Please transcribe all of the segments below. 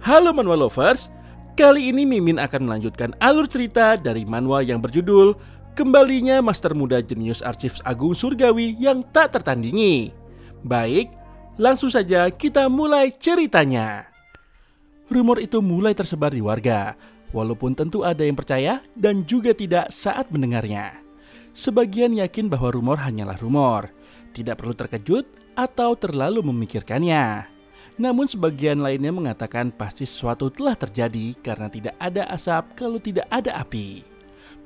Halo manhwa lovers, kali ini Mimin akan melanjutkan alur cerita dari manhwa yang berjudul Kembalinya Master Muda Jenius Arsyives Agung Surgawi yang tak tertandingi. Baik, langsung saja kita mulai ceritanya. Rumor itu mulai tersebar di warga, walaupun tentu ada yang percaya dan juga tidak saat mendengarnya. Sebagian yakin bahwa rumor hanyalah rumor, tidak perlu terkejut atau terlalu memikirkannya. Namun sebagian lainnya mengatakan pasti sesuatu telah terjadi karena tidak ada asap kalau tidak ada api.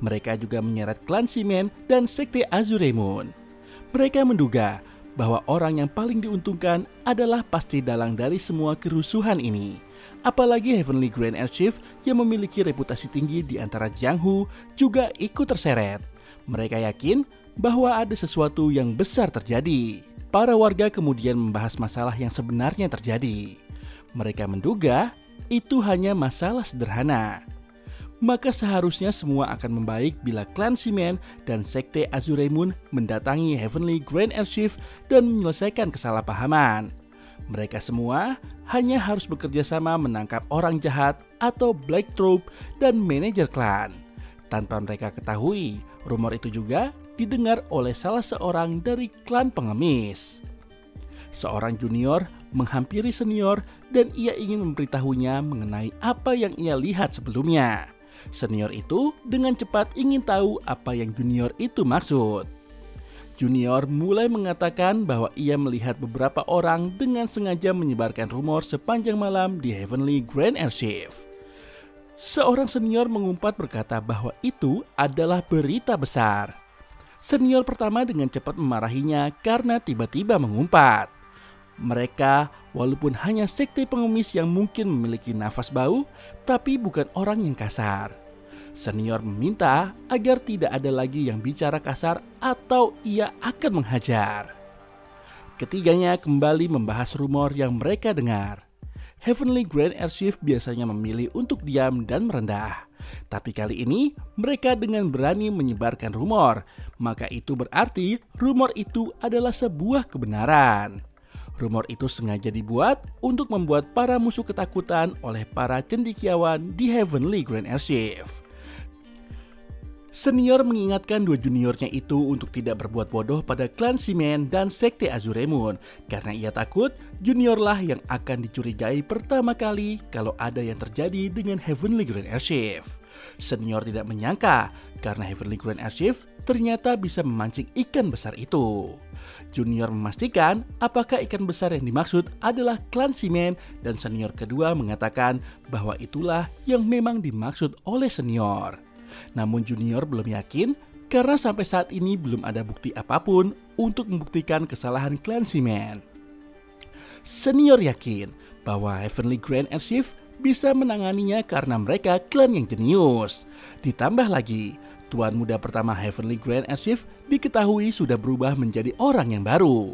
Mereka juga menyeret klan Shimen dan sekte Azure Moon. Mereka menduga bahwa orang yang paling diuntungkan adalah pasti dalang dari semua kerusuhan ini. Apalagi Heavenly Grand Archive yang memiliki reputasi tinggi di antara Jianghu juga ikut terseret. Mereka yakin bahwa ada sesuatu yang besar terjadi. Para warga kemudian membahas masalah yang sebenarnya terjadi. Mereka menduga itu hanya masalah sederhana. Maka seharusnya semua akan membaik bila klan Shimen dan sekte Azure Moon mendatangi Heavenly Grand Archive dan menyelesaikan kesalahpahaman. Mereka semua hanya harus bekerja sama menangkap orang jahat atau Black Troop dan manajer klan. Tanpa mereka ketahui, rumor itu juga didengar oleh salah seorang dari klan pengemis. Seorang junior menghampiri senior dan ia ingin memberitahunya mengenai apa yang ia lihat sebelumnya. Senior itu dengan cepat ingin tahu apa yang junior itu maksud. Junior mulai mengatakan bahwa ia melihat beberapa orang dengan sengaja menyebarkan rumor sepanjang malam di Heavenly Grand Archive. Seorang senior mengumpat berkata bahwa itu adalah berita besar. Senior pertama dengan cepat memarahinya karena tiba-tiba mengumpat. Mereka walaupun hanya sekte pengemis yang mungkin memiliki nafas bau, tapi bukan orang yang kasar. Senior meminta agar tidak ada lagi yang bicara kasar atau ia akan menghajar. Ketiganya kembali membahas rumor yang mereka dengar. Heavenly Grand Archive biasanya memilih untuk diam dan merendah. Tapi kali ini mereka dengan berani menyebarkan rumor. Maka itu berarti rumor itu adalah sebuah kebenaran. Rumor itu sengaja dibuat untuk membuat para musuh ketakutan oleh para cendekiawan di Heavenly Grand Archive. Senior mengingatkan dua juniornya itu untuk tidak berbuat bodoh pada klan Shimen dan sekte Azure Moon karena ia takut juniorlah yang akan dicurigai pertama kali kalau ada yang terjadi dengan Heavenly Grand Archive. Senior tidak menyangka karena Heavenly Grand Archive ternyata bisa memancing ikan besar itu. Junior memastikan apakah ikan besar yang dimaksud adalah klan Shimen dan senior kedua mengatakan bahwa itulah yang memang dimaksud oleh senior. Namun junior belum yakin karena sampai saat ini belum ada bukti apapun untuk membuktikan kesalahan klan Shimen. Senior yakin bahwa Heavenly Grand Archive bisa menanganinya karena mereka klan yang jenius. Ditambah lagi, tuan muda pertama Heavenly Grand Archive diketahui sudah berubah menjadi orang yang baru.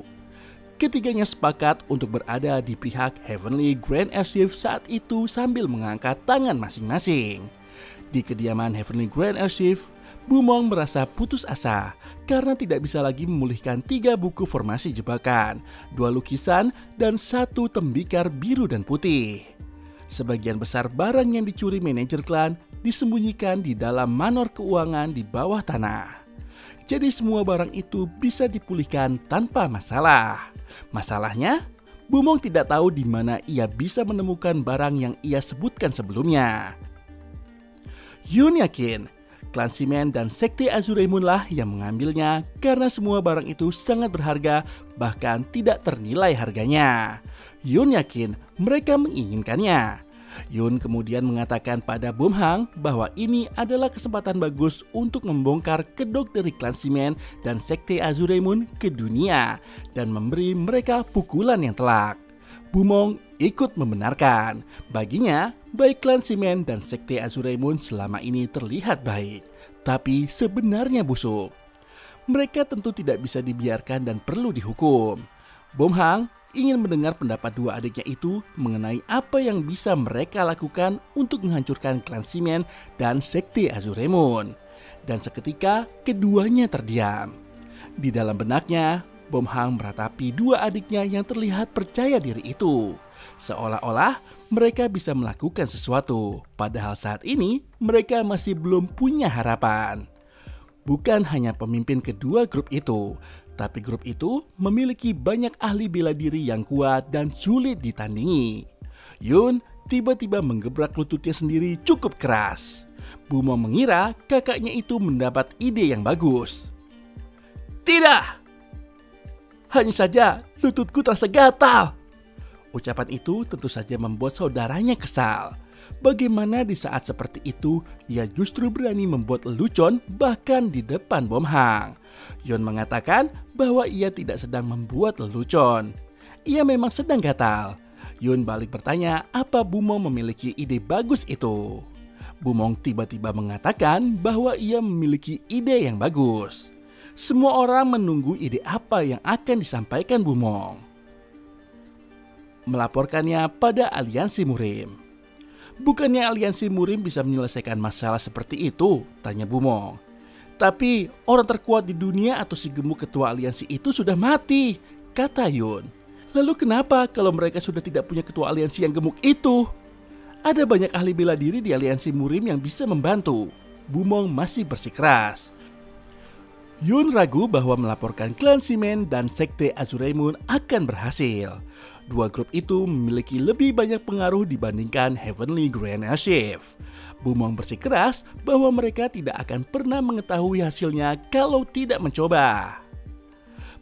Ketiganya sepakat untuk berada di pihak Heavenly Grand Archive saat itu sambil mengangkat tangan masing-masing. Di kediaman Heavenly Grand Archive, Bumong merasa putus asa karena tidak bisa lagi memulihkan 3 buku formasi jebakan, 2 lukisan, dan 1 tembikar biru dan putih. Sebagian besar barang yang dicuri manajer klan disembunyikan di dalam manor keuangan di bawah tanah. Jadi semua barang itu bisa dipulihkan tanpa masalah. Masalahnya, Bumong tidak tahu di mana ia bisa menemukan barang yang ia sebutkan sebelumnya. Yun yakin klan Shimen dan sekte Azure Moon lah yang mengambilnya karena semua barang itu sangat berharga bahkan tidak ternilai harganya. Yun yakin mereka menginginkannya. Yun kemudian mengatakan pada Bumhang bahwa ini adalah kesempatan bagus untuk membongkar kedok dari klan Shimen dan sekte Azure Moon ke dunia dan memberi mereka pukulan yang telak. Bumong ikut membenarkan. Baginya, baik klan Shimen dan sekte Azure Moon selama ini terlihat baik, tapi sebenarnya busuk. Mereka tentu tidak bisa dibiarkan dan perlu dihukum. Bumhang ingin mendengar pendapat dua adiknya itu mengenai apa yang bisa mereka lakukan untuk menghancurkan klan Shimen dan sekte Azure Moon. Dan seketika keduanya terdiam. Di dalam benaknya, Bumhang meratapi dua adiknya yang terlihat percaya diri itu. Seolah-olah mereka bisa melakukan sesuatu. Padahal saat ini mereka masih belum punya harapan. Bukan hanya pemimpin kedua grup itu, tapi grup itu memiliki banyak ahli bela diri yang kuat dan sulit ditandingi. Yun tiba-tiba menggebrak lututnya sendiri cukup keras. Bumong mengira kakaknya itu mendapat ide yang bagus. Tidak! Hanya saja lututku terasa gatal. Ucapan itu tentu saja membuat saudaranya kesal. Bagaimana di saat seperti itu ia justru berani membuat lelucon bahkan di depan Bom Hang. Yun mengatakan bahwa ia tidak sedang membuat lelucon. Ia memang sedang gatal. Yun balik bertanya apa Bumong memiliki ide bagus itu. Bumong tiba-tiba mengatakan bahwa ia memiliki ide yang bagus. Semua orang menunggu ide apa yang akan disampaikan Bumong. Melaporkannya pada aliansi Murim. Bukannya aliansi Murim bisa menyelesaikan masalah seperti itu? Tanya Bumong. Tapi orang terkuat di dunia atau si gemuk ketua aliansi itu sudah mati, kata Yun. Lalu kenapa kalau mereka sudah tidak punya ketua aliansi yang gemuk itu? Ada banyak ahli bela diri di aliansi Murim yang bisa membantu. Bumong masih bersikeras. Yun ragu bahwa melaporkan klan Simen dan sekte Azuremoon akan berhasil. Dua grup itu memiliki lebih banyak pengaruh dibandingkan Heavenly Grand Archive. Bumong bersikeras bahwa mereka tidak akan pernah mengetahui hasilnya kalau tidak mencoba.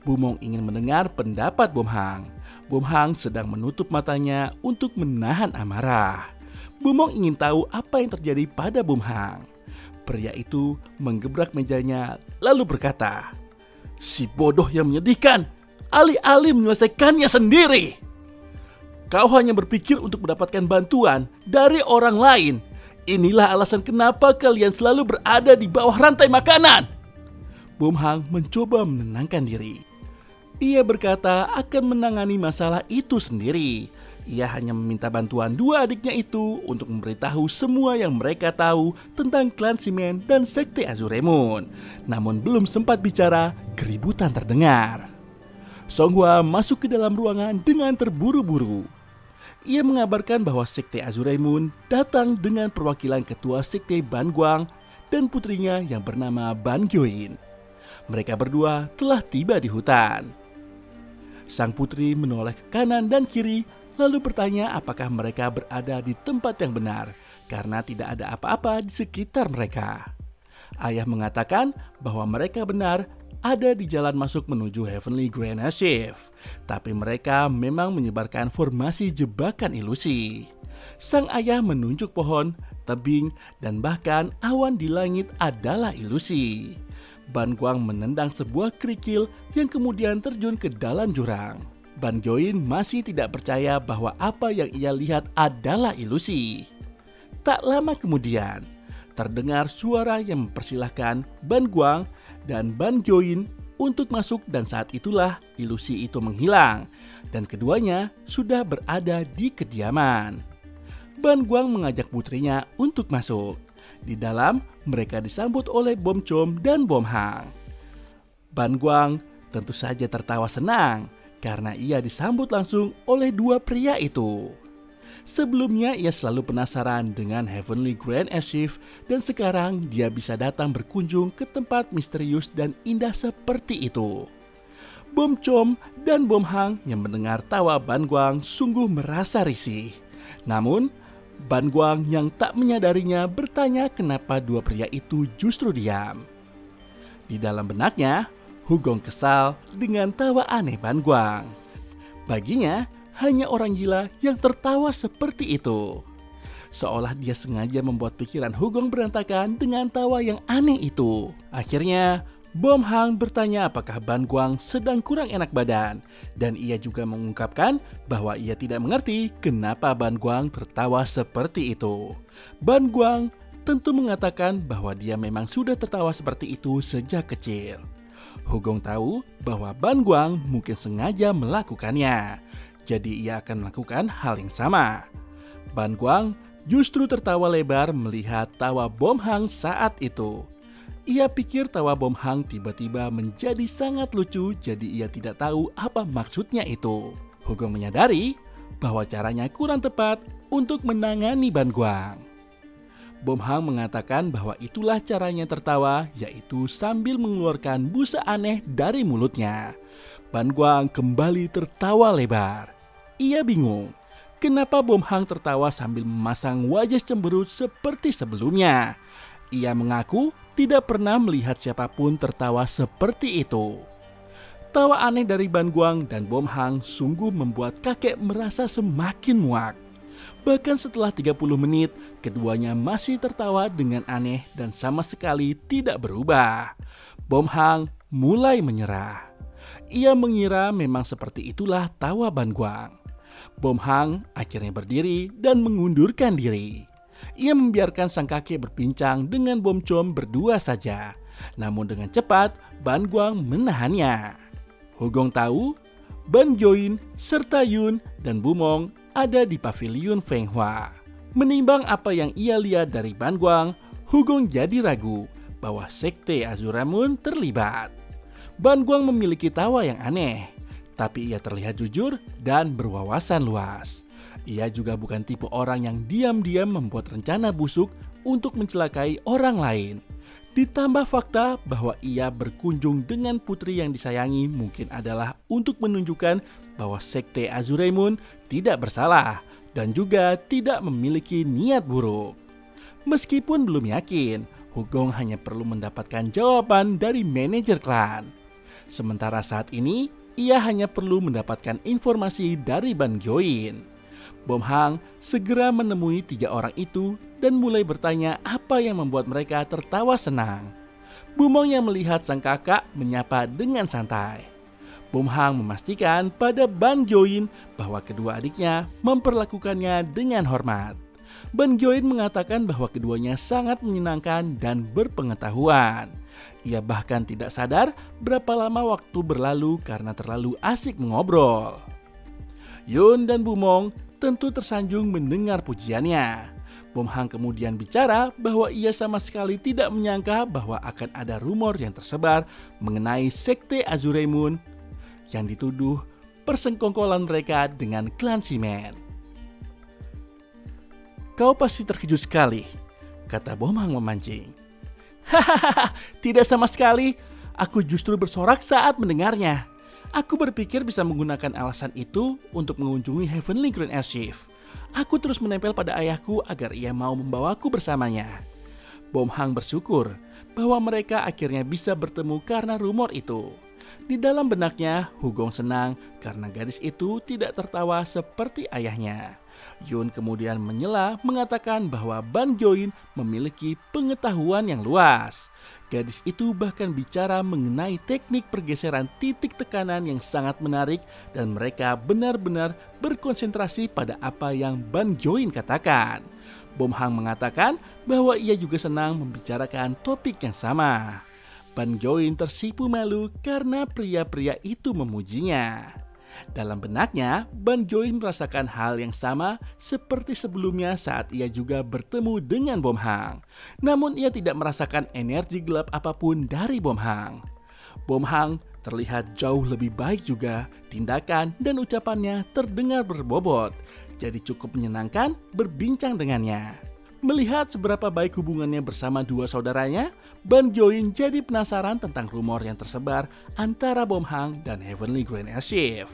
Bumong ingin mendengar pendapat Bom Hang. Bom Hang sedang menutup matanya untuk menahan amarah. Bumong ingin tahu apa yang terjadi pada Bom Hang. Pria itu menggebrak mejanya lalu berkata, "Si bodoh yang menyedihkan, alih-alih menyelesaikannya sendiri. Kau hanya berpikir untuk mendapatkan bantuan dari orang lain. Inilah alasan kenapa kalian selalu berada di bawah rantai makanan." Bom Hang mencoba menenangkan diri. Ia berkata akan menangani masalah itu sendiri. Ia hanya meminta bantuan dua adiknya itu untuk memberitahu semua yang mereka tahu tentang klan Simen dan sekte Azuremoon. Namun belum sempat bicara, keributan terdengar. Songhua masuk ke dalam ruangan dengan terburu-buru. Ia mengabarkan bahwa sekte Azuremoon datang dengan perwakilan ketua sekte Ban Guang dan putrinya yang bernama Ban Gyoin. Mereka berdua telah tiba di hutan. Sang putri menoleh ke kanan dan kiri lalu bertanya apakah mereka berada di tempat yang benar karena tidak ada apa-apa di sekitar mereka. Ayah mengatakan bahwa mereka benar ada di jalan masuk menuju Heavenly Grand Archive, tapi mereka memang menyebarkan formasi jebakan ilusi. Sang ayah menunjuk pohon, tebing, dan bahkan awan di langit adalah ilusi. Ban Guang menendang sebuah kerikil yang kemudian terjun ke dalam jurang. Ban Gyoin masih tidak percaya bahwa apa yang ia lihat adalah ilusi. Tak lama kemudian, terdengar suara yang mempersilahkan Ban Guang dan Ban Gyoin untuk masuk dan saat itulah ilusi itu menghilang dan keduanya sudah berada di kediaman. Ban Guang mengajak putrinya untuk masuk. Di dalam, mereka disambut oleh Bom Chom dan Bom Hang. Ban Guang tentu saja tertawa senang karena ia disambut langsung oleh dua pria itu. Sebelumnya ia selalu penasaran dengan Heavenly Grand Archive dan sekarang dia bisa datang berkunjung ke tempat misterius dan indah seperti itu. Bom Chom dan Bom Hang yang mendengar tawa Ban Guang sungguh merasa risih. Namun, Ban Guang yang tak menyadarinya bertanya kenapa dua pria itu justru diam. Di dalam benaknya, Hugong kesal dengan tawa aneh Ban Guang. Baginya, hanya orang gila yang tertawa seperti itu. Seolah dia sengaja membuat pikiran Hugong berantakan dengan tawa yang aneh itu. Akhirnya, Bom Hang bertanya apakah Ban Guang sedang kurang enak badan. Dan ia juga mengungkapkan bahwa ia tidak mengerti kenapa Ban Guang tertawa seperti itu. Ban Guang tentu mengatakan bahwa dia memang sudah tertawa seperti itu sejak kecil. Hugong tahu bahwa Ban Guang mungkin sengaja melakukannya, jadi ia akan melakukan hal yang sama. Ban Guang justru tertawa lebar melihat tawa Bom Hang saat itu. Ia pikir tawa Bom Hang tiba-tiba menjadi sangat lucu, jadi ia tidak tahu apa maksudnya itu. Hugong menyadari bahwa caranya kurang tepat untuk menangani Ban Guang. Bom Hang mengatakan bahwa itulah caranya tertawa, yaitu sambil mengeluarkan busa aneh dari mulutnya. Ban Guang kembali tertawa lebar. Ia bingung, kenapa Bom Hang tertawa sambil memasang wajah cemberut seperti sebelumnya. Ia mengaku tidak pernah melihat siapapun tertawa seperti itu. Tawa aneh dari Ban Guang dan Bom Hang sungguh membuat kakek merasa semakin muak. Bahkan setelah 30 menit, keduanya masih tertawa dengan aneh dan sama sekali tidak berubah. Bom Hang mulai menyerah. Ia mengira memang seperti itulah tawa Ban Guang. Bom Hang akhirnya berdiri dan mengundurkan diri. Ia membiarkan sang kakek berbincang dengan Bom Chom berdua saja. Namun dengan cepat, Ban Guang menahannya. Hugong tahu Ban Join serta Yun dan Bumong ada di pavilion Feng Hua. Menimbang apa yang ia lihat dari Ban Guang, Hugong jadi ragu bahwa sekte Azura Moon terlibat. Ban Guang memiliki tawa yang aneh, tapi ia terlihat jujur dan berwawasan luas. Ia juga bukan tipe orang yang diam-diam membuat rencana busuk untuk mencelakai orang lain. Ditambah fakta bahwa ia berkunjung dengan putri yang disayangi mungkin adalah untuk menunjukkan bahwa sekte Azura Moon tidak bersalah dan juga tidak memiliki niat buruk. Meskipun belum yakin, Hugong hanya perlu mendapatkan jawaban dari manajer klan. Sementara saat ini, ia hanya perlu mendapatkan informasi dari Ban Join. Bom Hang segera menemui 3 orang itu dan mulai bertanya apa yang membuat mereka tertawa senang. Bumong yang melihat sang kakak menyapa dengan santai. Bom Hang memastikan pada Ban Join bahwa kedua adiknya memperlakukannya dengan hormat. Ban Join mengatakan bahwa keduanya sangat menyenangkan dan berpengetahuan. Ia bahkan tidak sadar berapa lama waktu berlalu karena terlalu asik mengobrol. Yun dan Bumong tentu tersanjung mendengar pujiannya. Bom Hang kemudian bicara bahwa ia sama sekali tidak menyangka bahwa akan ada rumor yang tersebar mengenai sekte Azura Moon yang dituduh persengkongkolan mereka dengan klan Simen. Kau pasti terkejut sekali, kata Bom Hang memancing. Hahaha, tidak sama sekali. Aku justru bersorak saat mendengarnya. Aku berpikir bisa menggunakan alasan itu untuk mengunjungi Heavenly Grand Archive. Aku terus menempel pada ayahku agar ia mau membawaku bersamanya. Bom Hang bersyukur bahwa mereka akhirnya bisa bertemu karena rumor itu. Di dalam benaknya, Hugong senang karena gadis itu tidak tertawa seperti ayahnya. Yun kemudian menyela mengatakan bahwa Ban Join memiliki pengetahuan yang luas. Gadis itu bahkan bicara mengenai teknik pergeseran titik tekanan yang sangat menarik dan mereka benar-benar berkonsentrasi pada apa yang Ban Join katakan. Bom Hang mengatakan bahwa ia juga senang membicarakan topik yang sama. Ban Join tersipu malu karena pria-pria itu memujinya. Dalam benaknya, Ban Join merasakan hal yang sama seperti sebelumnya saat ia juga bertemu dengan Bom Hang. Namun ia tidak merasakan energi gelap apapun dari Bom Hang. Bom Hang terlihat jauh lebih baik juga, tindakan dan ucapannya terdengar berbobot. Jadi cukup menyenangkan berbincang dengannya. Melihat seberapa baik hubungannya bersama dua saudaranya, Ban Join jadi penasaran tentang rumor yang tersebar antara Bom Hang dan Heavenly Grand Archive.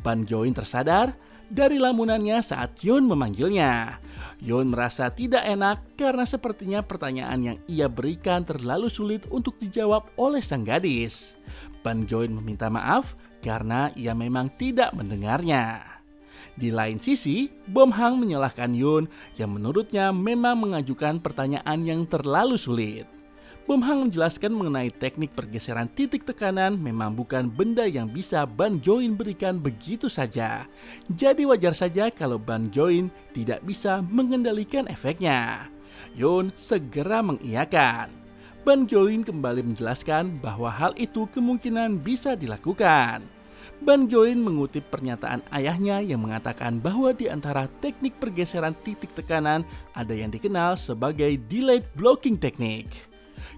Ban Join tersadar dari lamunannya saat Yun memanggilnya. Yun merasa tidak enak karena sepertinya pertanyaan yang ia berikan terlalu sulit untuk dijawab oleh sang gadis. Ban Join meminta maaf karena ia memang tidak mendengarnya. Di lain sisi, Bom Hang menyalahkan Yun yang menurutnya memang mengajukan pertanyaan yang terlalu sulit. Bom Hang menjelaskan mengenai teknik pergeseran titik tekanan memang bukan benda yang bisa Ban Join berikan begitu saja. Jadi wajar saja kalau Ban Join tidak bisa mengendalikan efeknya. Yun segera mengiyakan. Ban Join kembali menjelaskan bahwa hal itu kemungkinan bisa dilakukan. Ban Join mengutip pernyataan ayahnya yang mengatakan bahwa di antara teknik pergeseran titik tekanan ada yang dikenal sebagai delayed blocking technique.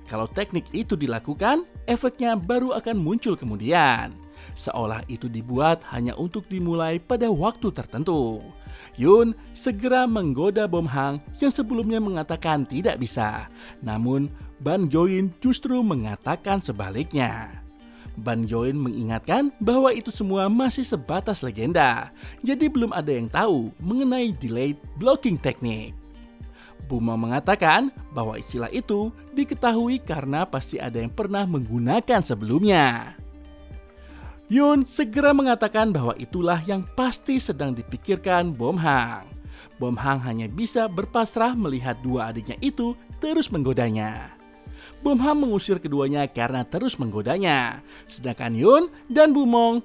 Kalau teknik itu dilakukan, efeknya baru akan muncul kemudian. seolah itu dibuat hanya untuk dimulai pada waktu tertentu. Yun segera menggoda Bom Hang yang sebelumnya mengatakan tidak bisa. Namun Ban Join justru mengatakan sebaliknya. Ban Join mengingatkan bahwa itu semua masih sebatas legenda, jadi belum ada yang tahu mengenai delayed blocking technique. Bumong mengatakan bahwa istilah itu diketahui karena pasti ada yang pernah menggunakan sebelumnya. Yun segera mengatakan bahwa itulah yang pasti sedang dipikirkan Bom Hang. Bom Hang hanya bisa berpasrah melihat dua adiknya itu terus menggodanya. Bom Hang mengusir keduanya karena terus menggodanya, sedangkan Yun dan Bumong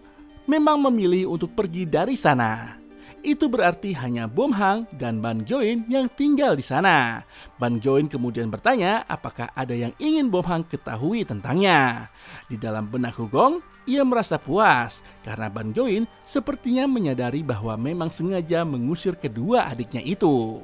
memang memilih untuk pergi dari sana. Itu berarti hanya Bom Hang dan Ban Join yang tinggal di sana. Ban Join kemudian bertanya apakah ada yang ingin Bom Hang ketahui tentangnya. Di dalam benak Hugong, ia merasa puas karena Ban Join sepertinya menyadari bahwa memang sengaja mengusir kedua adiknya itu.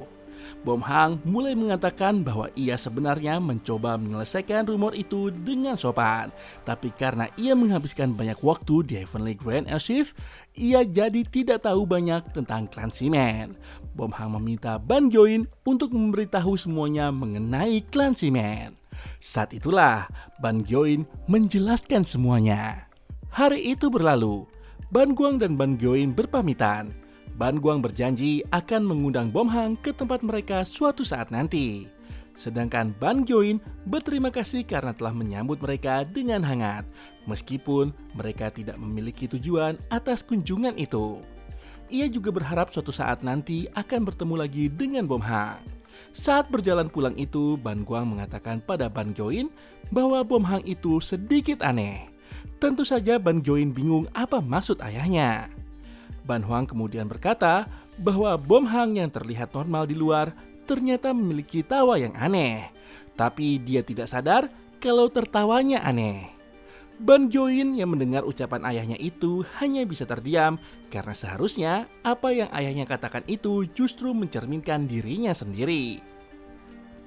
Bom Hang mulai mengatakan bahwa ia sebenarnya mencoba menyelesaikan rumor itu dengan sopan. Tapi karena ia menghabiskan banyak waktu di Heavenly Grand Archive, ia jadi tidak tahu banyak tentang klan Simen. Bom Hang meminta Ban Join untuk memberitahu semuanya mengenai klan Simen. Saat itulah Ban Join menjelaskan semuanya. Hari itu berlalu, Ban Guang dan Ban Join berpamitan. Ban Guang berjanji akan mengundang Bom Hang ke tempat mereka suatu saat nanti. Sedangkan Ban Join berterima kasih karena telah menyambut mereka dengan hangat, meskipun mereka tidak memiliki tujuan atas kunjungan itu. Ia juga berharap suatu saat nanti akan bertemu lagi dengan Bom Hang. Saat berjalan pulang itu, Ban Guang mengatakan pada Ban Join bahwa Bom Hang itu sedikit aneh. Tentu saja Ban Join bingung apa maksud ayahnya. Ban Huang kemudian berkata bahwa Bom Hang yang terlihat normal di luar ternyata memiliki tawa yang aneh. Tapi dia tidak sadar kalau tertawanya aneh. Ban Join yang mendengar ucapan ayahnya itu hanya bisa terdiam karena seharusnya apa yang ayahnya katakan itu justru mencerminkan dirinya sendiri.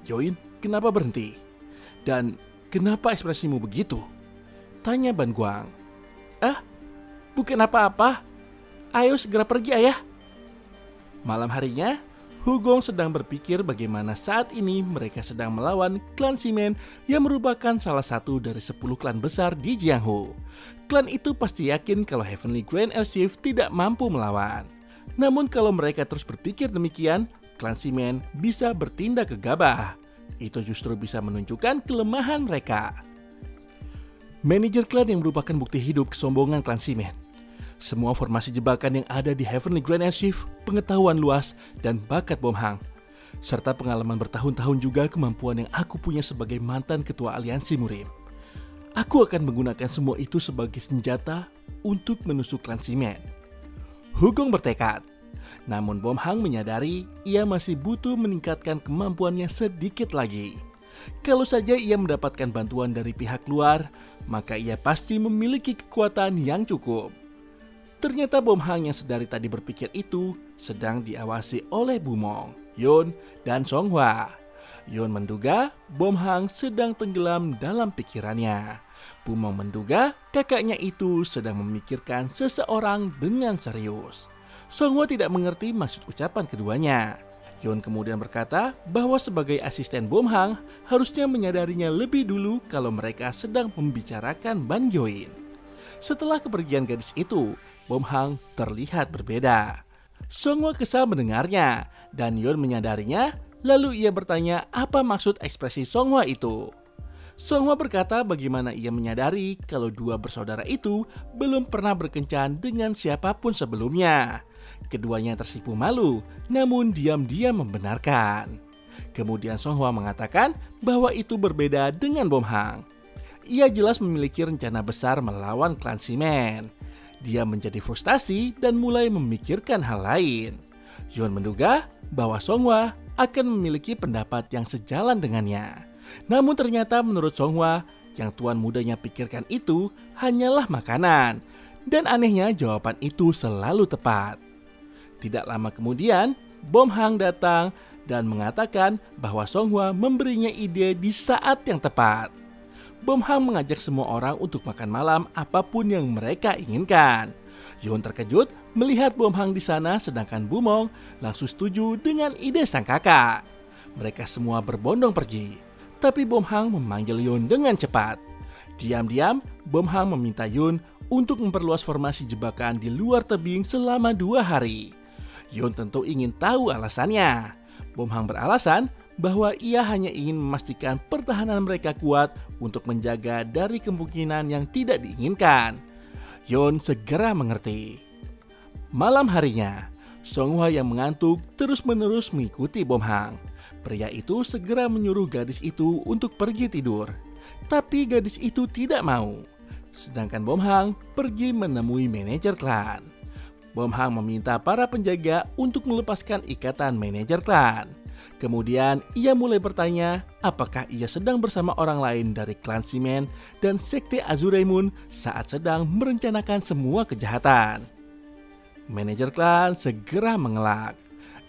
Join, kenapa berhenti? Dan kenapa ekspresimu begitu? Tanya Ban Guang. Bukan apa-apa. Ayo segera pergi ayah. Malam harinya, Hugong sedang berpikir bagaimana saat ini mereka sedang melawan klan Simen yang merupakan salah satu dari 10 klan besar di Jianghu. Klan itu pasti yakin kalau Heavenly Grand Archive tidak mampu melawan. Namun kalau mereka terus berpikir demikian, klan Simen bisa bertindak gegabah. Itu justru bisa menunjukkan kelemahan mereka. Manajer klan yang merupakan bukti hidup kesombongan klan Simen. Semua formasi jebakan yang ada di Heavenly Grand Archive, pengetahuan luas, dan bakat Bom Hang. Serta pengalaman bertahun-tahun juga kemampuan yang aku punya sebagai mantan ketua aliansi Murim. Aku akan menggunakan semua itu sebagai senjata untuk menusuk klan Simen. Hugong bertekad. Namun Bom Hang menyadari ia masih butuh meningkatkan kemampuannya sedikit lagi. Kalau saja ia mendapatkan bantuan dari pihak luar, maka ia pasti memiliki kekuatan yang cukup. Ternyata Bom Hang yang sedari tadi berpikir itu sedang diawasi oleh Bumong, Yun, dan Song Hwa. Yun menduga Bom Hang sedang tenggelam dalam pikirannya. Bumong menduga kakaknya itu sedang memikirkan seseorang dengan serius. Song Hwa tidak mengerti maksud ucapan keduanya. Yun kemudian berkata bahwa sebagai asisten Bom Hang harusnya menyadarinya lebih dulu kalau mereka sedang membicarakan Ban Join. Setelah kepergian gadis itu, Bom Hang terlihat berbeda. Song Hwa kesal mendengarnya dan Yun menyadarinya, lalu ia bertanya apa maksud ekspresi Song Hwa itu. Song Hwa berkata bagaimana ia menyadari kalau dua bersaudara itu belum pernah berkencan dengan siapapun sebelumnya. Keduanya tersipu malu, namun diam-diam membenarkan. Kemudian Song Hwa mengatakan bahwa itu berbeda dengan Bom Hang. Ia jelas memiliki rencana besar melawan klan Simen. Dia menjadi frustasi dan mulai memikirkan hal lain. Yun menduga bahwa Song Hwa akan memiliki pendapat yang sejalan dengannya. Namun ternyata menurut Song Hwa, yang tuan mudanya pikirkan itu hanyalah makanan. Dan anehnya jawaban itu selalu tepat. Tidak lama kemudian, Bom Hang datang dan mengatakan bahwa Song Hwa memberinya ide di saat yang tepat. Bom Hang mengajak semua orang untuk makan malam apapun yang mereka inginkan. Yun terkejut melihat Bom Hang di sana, sedangkan Bumong langsung setuju dengan ide sang kakak. Mereka semua berbondong pergi, tapi Bom Hang memanggil Yun dengan cepat. Diam-diam, Bom Hang meminta Yun untuk memperluas formasi jebakan di luar tebing selama 2 hari. Yun tentu ingin tahu alasannya. Bom Hang beralasan bahwa ia hanya ingin memastikan pertahanan mereka kuat untuk menjaga dari kemungkinan yang tidak diinginkan. Yun segera mengerti. Malam harinya, Songhua yang mengantuk terus-menerus mengikuti Bom Hang. Pria itu segera menyuruh gadis itu untuk pergi tidur. Tapi gadis itu tidak mau. Sedangkan Bom Hang pergi menemui manajer klan. Bom Hang meminta para penjaga untuk melepaskan ikatan manajer klan. Kemudian ia mulai bertanya apakah ia sedang bersama orang lain dari klan Shimen dan sekte Azure Moon saat sedang merencanakan semua kejahatan. Manajer klan segera mengelak.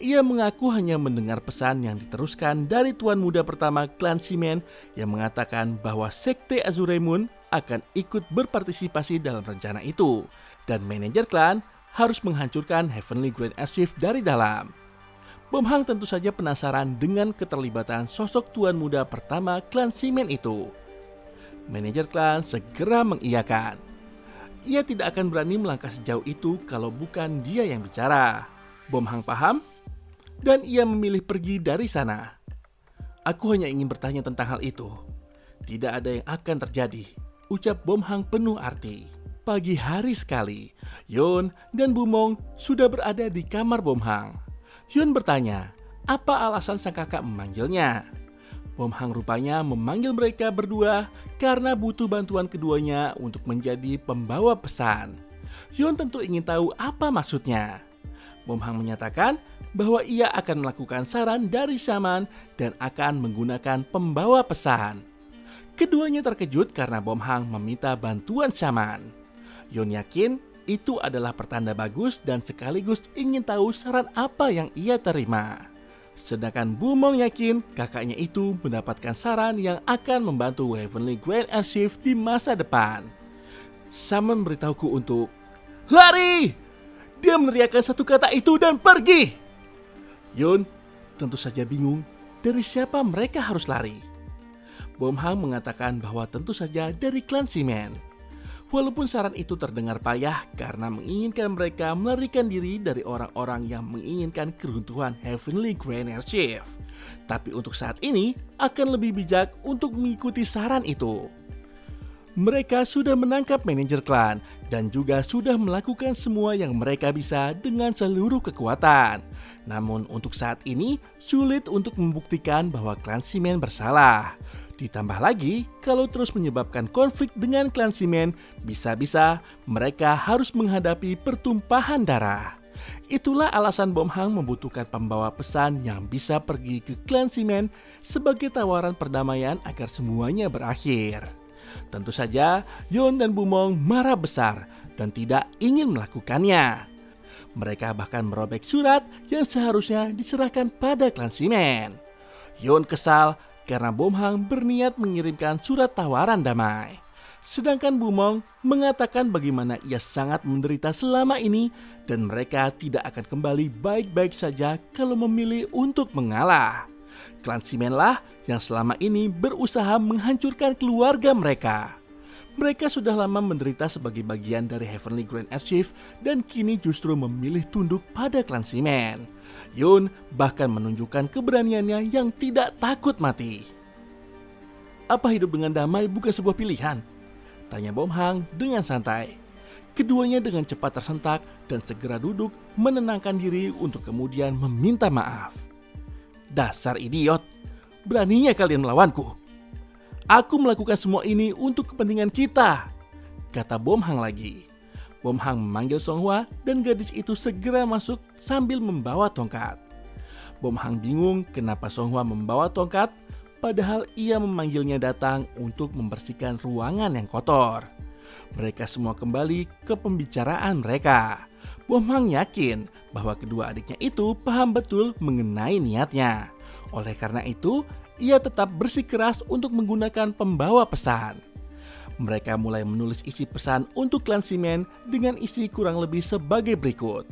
Ia mengaku hanya mendengar pesan yang diteruskan dari tuan muda pertama klan Shimen yang mengatakan bahwa sekte Azure Moon akan ikut berpartisipasi dalam rencana itu dan manajer klan harus menghancurkan Heavenly Grand Archive dari dalam. Bom Hang tentu saja penasaran dengan keterlibatan sosok tuan muda pertama klan Shimen itu. Manajer klan segera mengiyakan. Ia tidak akan berani melangkah sejauh itu kalau bukan dia yang bicara. Bom Hang paham dan ia memilih pergi dari sana. Aku hanya ingin bertanya tentang hal itu. Tidak ada yang akan terjadi, ucap Bom Hang penuh arti. Pagi hari sekali, Yun dan Bumong sudah berada di kamar Bom Hang. Yun bertanya, apa alasan sang kakak memanggilnya? Bom Hang rupanya memanggil mereka berdua karena butuh bantuan keduanya untuk menjadi pembawa pesan. Yun tentu ingin tahu apa maksudnya. Bom Hang menyatakan bahwa ia akan melakukan saran dari Shaman dan akan menggunakan pembawa pesan. Keduanya terkejut karena Bom Hang meminta bantuan Shaman. Yun yakin itu adalah pertanda bagus dan sekaligus ingin tahu saran apa yang ia terima. Sedangkan Bumong yakin kakaknya itu mendapatkan saran yang akan membantu Heavenly Grand Archive di masa depan. Shaman memberitahuku untuk lari! Dia meneriakkan satu kata itu dan pergi. Yun tentu saja bingung dari siapa mereka harus lari. Bom Hang mengatakan bahwa tentu saja dari klan Shimen. Walaupun saran itu terdengar payah karena menginginkan mereka melarikan diri dari orang-orang yang menginginkan keruntuhan Heavenly Grand Archive. Tapi untuk saat ini akan lebih bijak untuk mengikuti saran itu. Mereka sudah menangkap manajer klan dan juga sudah melakukan semua yang mereka bisa dengan seluruh kekuatan. Namun untuk saat ini sulit untuk membuktikan bahwa klan Shimen bersalah. Ditambah lagi, kalau terus menyebabkan konflik dengan klan Shimen, bisa-bisa mereka harus menghadapi pertumpahan darah. Itulah alasan Bom Hang membutuhkan pembawa pesan yang bisa pergi ke klan Shimen sebagai tawaran perdamaian agar semuanya berakhir. Tentu saja, Yun dan Bumong marah besar dan tidak ingin melakukannya. Mereka bahkan merobek surat yang seharusnya diserahkan pada klan Shimen. Yun kesal karena Bom Hang berniat mengirimkan surat tawaran damai. Sedangkan Bumong mengatakan bagaimana ia sangat menderita selama ini dan mereka tidak akan kembali baik-baik saja kalau memilih untuk mengalah. Klan Shimen lah yang selama ini berusaha menghancurkan keluarga mereka. Mereka sudah lama menderita sebagai bagian dari Heavenly Grand Archive dan kini justru memilih tunduk pada klan Shimen. Yun bahkan menunjukkan keberaniannya yang tidak takut mati. Apa hidup dengan damai bukan sebuah pilihan? Tanya Bom Hang dengan santai. Keduanya dengan cepat tersentak dan segera duduk menenangkan diri untuk kemudian meminta maaf. Dasar idiot, beraninya kalian melawanku. Aku melakukan semua ini untuk kepentingan kita, kata Bom Hang lagi. Bom Hang memanggil Songhua dan gadis itu segera masuk sambil membawa tongkat. Bom Hang bingung kenapa Songhua membawa tongkat, padahal ia memanggilnya datang untuk membersihkan ruangan yang kotor. Mereka semua kembali ke pembicaraan mereka. Bom Hang yakin bahwa kedua adiknya itu paham betul mengenai niatnya. Oleh karena itu, ia tetap bersikeras untuk menggunakan pembawa pesan. Mereka mulai menulis isi pesan untuk klan Seaman dengan isi kurang lebih sebagai berikut.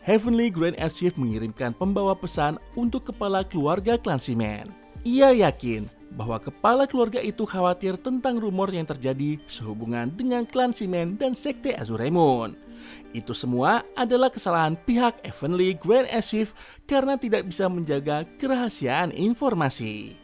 Heavenly Grand Archive mengirimkan pembawa pesan untuk kepala keluarga klan Seaman. Ia yakin bahwa kepala keluarga itu khawatir tentang rumor yang terjadi sehubungan dengan klan Seaman dan Sekte Azuremoon. Itu semua adalah kesalahan pihak Heavenly Grand Archive karena tidak bisa menjaga kerahasiaan informasi.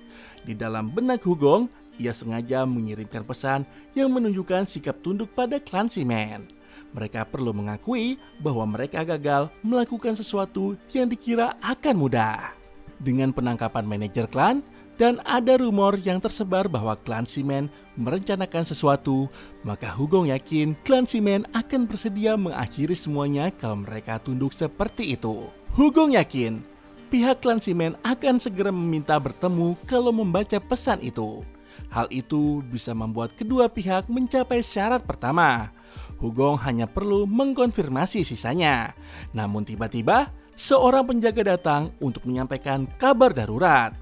Di dalam benak Hugong, ia sengaja mengirimkan pesan yang menunjukkan sikap tunduk pada klan Seaman. Mereka perlu mengakui bahwa mereka gagal melakukan sesuatu yang dikira akan mudah. Dengan penangkapan manajer klan, dan ada rumor yang tersebar bahwa klan Seaman merencanakan sesuatu, maka Hugong yakin klan Seaman akan bersedia mengakhiri semuanya kalau mereka tunduk seperti itu. Hugong yakin pihak klan Seaman akan segera meminta bertemu kalau membaca pesan itu. Hal itu bisa membuat kedua pihak mencapai syarat pertama. Hugong hanya perlu mengkonfirmasi sisanya. Namun tiba-tiba seorang penjaga datang untuk menyampaikan kabar darurat.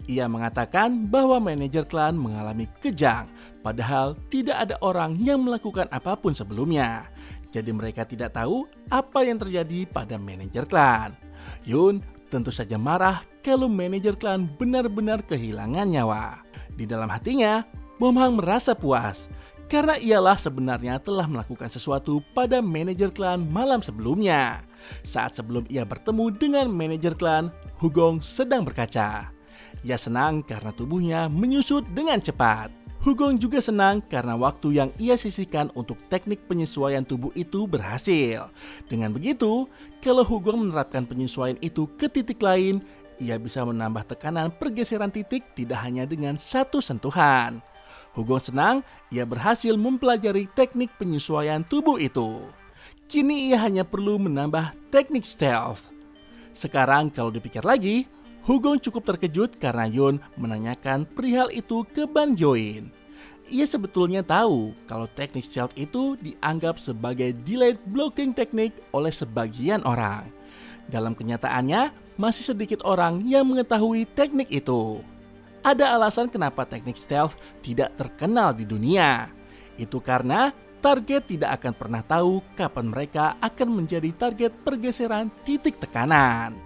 Ia mengatakan bahwa manajer klan mengalami kejang, padahal tidak ada orang yang melakukan apapun sebelumnya. Jadi mereka tidak tahu apa yang terjadi pada manajer klan. Yun tentu saja marah kalau manajer klan benar-benar kehilangan nyawa. Di dalam hatinya, Momhang merasa puas karena ialah sebenarnya telah melakukan sesuatu pada manajer klan malam sebelumnya. Saat sebelum ia bertemu dengan manajer klan, Hugong sedang berkaca. Ia senang karena tubuhnya menyusut dengan cepat. Hugong juga senang karena waktu yang ia sisihkan untuk teknik penyesuaian tubuh itu berhasil. Dengan begitu, kalau Hugong menerapkan penyesuaian itu ke titik lain, ia bisa menambah tekanan pergeseran titik tidak hanya dengan satu sentuhan. Hugong senang ia berhasil mempelajari teknik penyesuaian tubuh itu. Kini ia hanya perlu menambah teknik stealth. Sekarang kalau dipikir lagi, Hugong cukup terkejut karena Yun menanyakan perihal itu ke Ban Join. Ia sebetulnya tahu kalau teknik stealth itu dianggap sebagai delayed blocking teknik oleh sebagian orang. Dalam kenyataannya, masih sedikit orang yang mengetahui teknik itu. Ada alasan kenapa teknik stealth tidak terkenal di dunia. Itu karena target tidak akan pernah tahu kapan mereka akan menjadi target pergeseran titik tekanan.